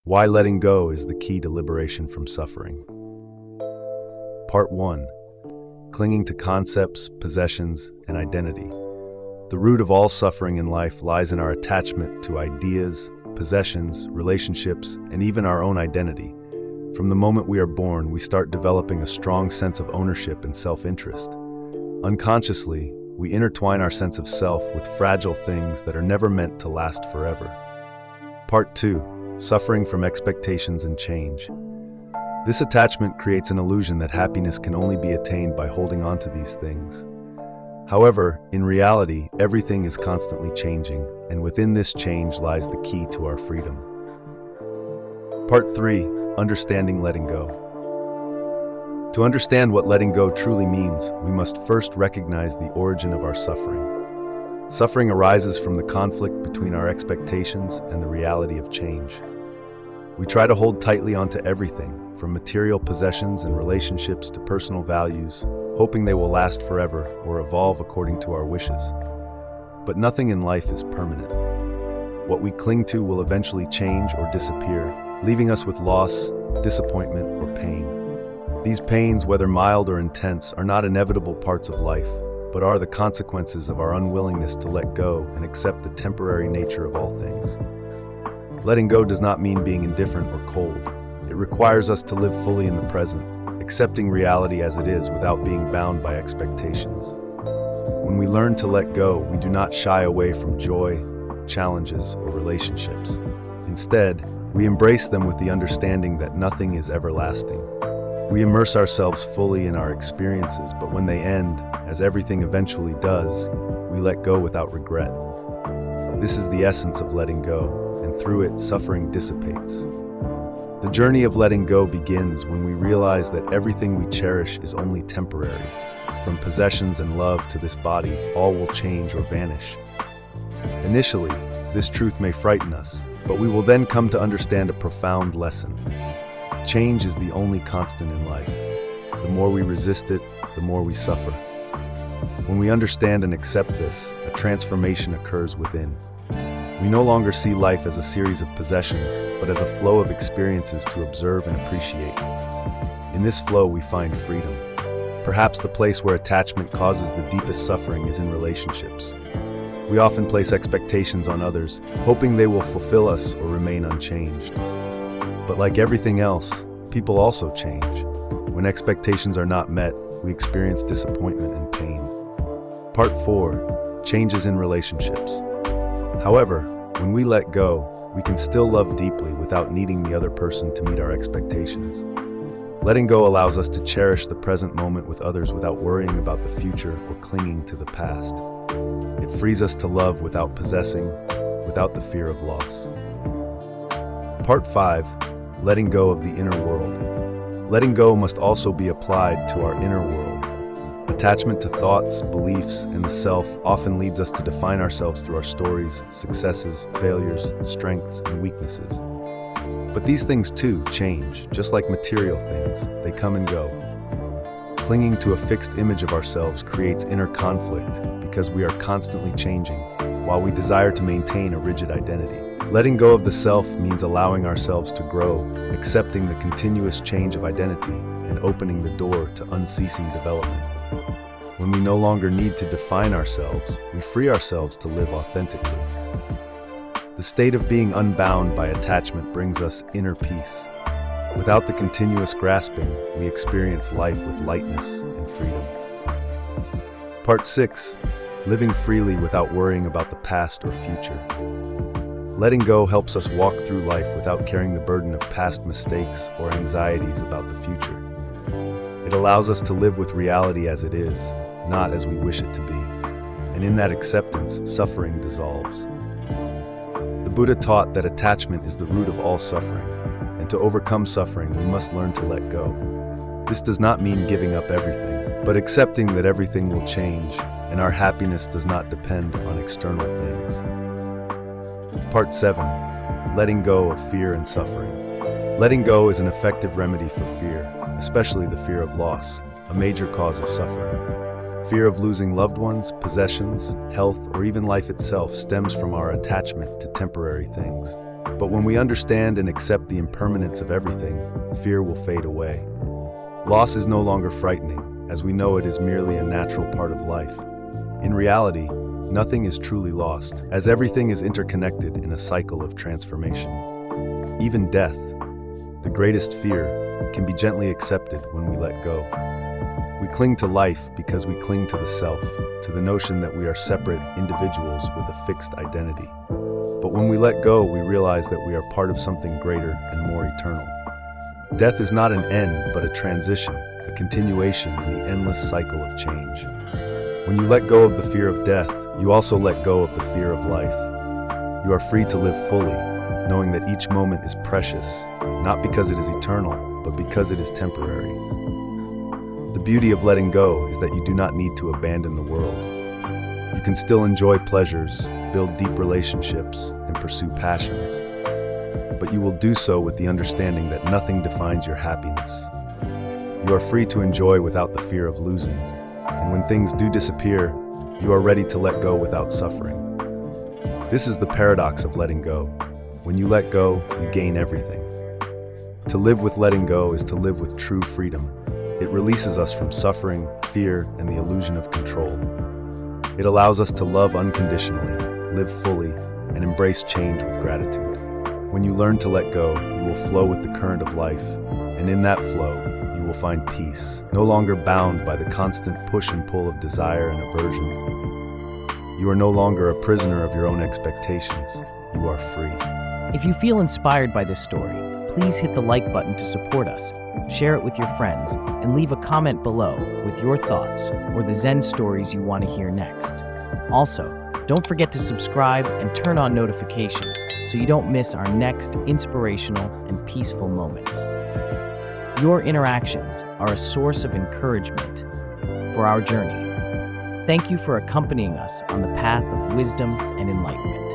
Why letting go is the key to liberation from suffering. Part 1. Clinging to concepts, possessions, and identity. The root of all suffering in life lies in our attachment to ideas, possessions, relationships, and even our own identity. From the moment we are born, we start developing a strong sense of ownership and self-interest. Unconsciously, we intertwine our sense of self with fragile things that are never meant to last forever. Part 2. Suffering from expectations and change. This attachment creates an illusion that happiness can only be attained by holding on to these things. However, in reality, everything is constantly changing, and within this change lies the key to our freedom. Part 3. Understanding letting go. To understand what letting go truly means, we must first recognize the origin of our suffering. Suffering arises from the conflict between our expectations and the reality of change. We try to hold tightly onto everything, from material possessions and relationships to personal values, hoping they will last forever or evolve according to our wishes. But nothing in life is permanent. What we cling to will eventually change or disappear, leaving us with loss, disappointment, or pain. These pains, whether mild or intense, are not inevitable parts of life, but are the consequences of our unwillingness to let go and accept the temporary nature of all things. Letting go does not mean being indifferent or cold. It requires us to live fully in the present, accepting reality as it is without being bound by expectations. When we learn to let go, we do not shy away from joy, challenges, or relationships. Instead, we embrace them with the understanding that nothing is everlasting. We immerse ourselves fully in our experiences, but when they end, as everything eventually does, we let go without regret. This is the essence of letting go, and through it, suffering dissipates. The journey of letting go begins when we realize that everything we cherish is only temporary. From possessions and love to this body, all will change or vanish. Initially, this truth may frighten us, but we will then come to understand a profound lesson. Change is the only constant in life. The more we resist it, the more we suffer. When we understand and accept this, a transformation occurs within. We no longer see life as a series of possessions, but as a flow of experiences to observe and appreciate. In this flow, we find freedom. Perhaps the place where attachment causes the deepest suffering is in relationships. We often place expectations on others, hoping they will fulfill us or remain unchanged. But like everything else, people also change. When expectations are not met, we experience disappointment and pain. Part 4. Changes in relationships. However, when we let go, we can still love deeply without needing the other person to meet our expectations. Letting go allows us to cherish the present moment with others without worrying about the future or clinging to the past. It frees us to love without possessing, without the fear of loss. Part 5. Letting go of the inner world. Letting go must also be applied to our inner world. Attachment to thoughts, beliefs, and the self often leads us to define ourselves through our stories, successes, failures, strengths, and weaknesses. But these things too change, just like material things. They come and go. Clinging to a fixed image of ourselves creates inner conflict because we are constantly changing, while we desire to maintain a rigid identity. Letting go of the self means allowing ourselves to grow, accepting the continuous change of identity, and opening the door to unceasing development. When we no longer need to define ourselves, we free ourselves to live authentically. The state of being unbound by attachment brings us inner peace. Without the continuous grasping, we experience life with lightness and freedom. Part 6. Living freely without worrying about the past or future. Letting go helps us walk through life without carrying the burden of past mistakes or anxieties about the future. It allows us to live with reality as it is, not as we wish it to be. And in that acceptance, suffering dissolves. The Buddha taught that attachment is the root of all suffering, and to overcome suffering, we must learn to let go. This does not mean giving up everything, but accepting that everything will change, and our happiness does not depend on external things. Part 7. Letting go of fear and suffering. Letting go is an effective remedy for fear, especially the fear of loss, a major cause of suffering. Fear of losing loved ones, possessions, health, or even life itself stems from our attachment to temporary things. But when we understand and accept the impermanence of everything, fear will fade away. Loss is no longer frightening, as we know it is merely a natural part of life. In reality, nothing is truly lost, as everything is interconnected in a cycle of transformation. Even death, the greatest fear, can be gently accepted when we let go. We cling to life because we cling to the self, to the notion that we are separate individuals with a fixed identity. But when we let go, we realize that we are part of something greater and more eternal. Death is not an end, but a transition, a continuation in the endless cycle of change. When you let go of the fear of death, you also let go of the fear of life. You are free to live fully, knowing that each moment is precious, not because it is eternal, but because it is temporary. The beauty of letting go is that you do not need to abandon the world. You can still enjoy pleasures, build deep relationships, and pursue passions. But you will do so with the understanding that nothing defines your happiness. You are free to enjoy without the fear of losing. And when things do disappear, you are ready to let go without suffering. This is the paradox of letting go. When you let go, you gain everything. To live with letting go is to live with true freedom. It releases us from suffering, fear, and the illusion of control. It allows us to love unconditionally, live fully, and embrace change with gratitude. When you learn to let go, you will flow with the current of life, and in that flow, you will find peace, no longer bound by the constant push and pull of desire and aversion. You are no longer a prisoner of your own expectations. You are free. If you feel inspired by this story, please hit the like button to support us, share it with your friends, and leave a comment below with your thoughts or the Zen stories you want to hear next. Also, don't forget to subscribe and turn on notifications so you don't miss our next inspirational and peaceful moments. Your interactions are a source of encouragement for our journey. Thank you for accompanying us on the path of wisdom and enlightenment.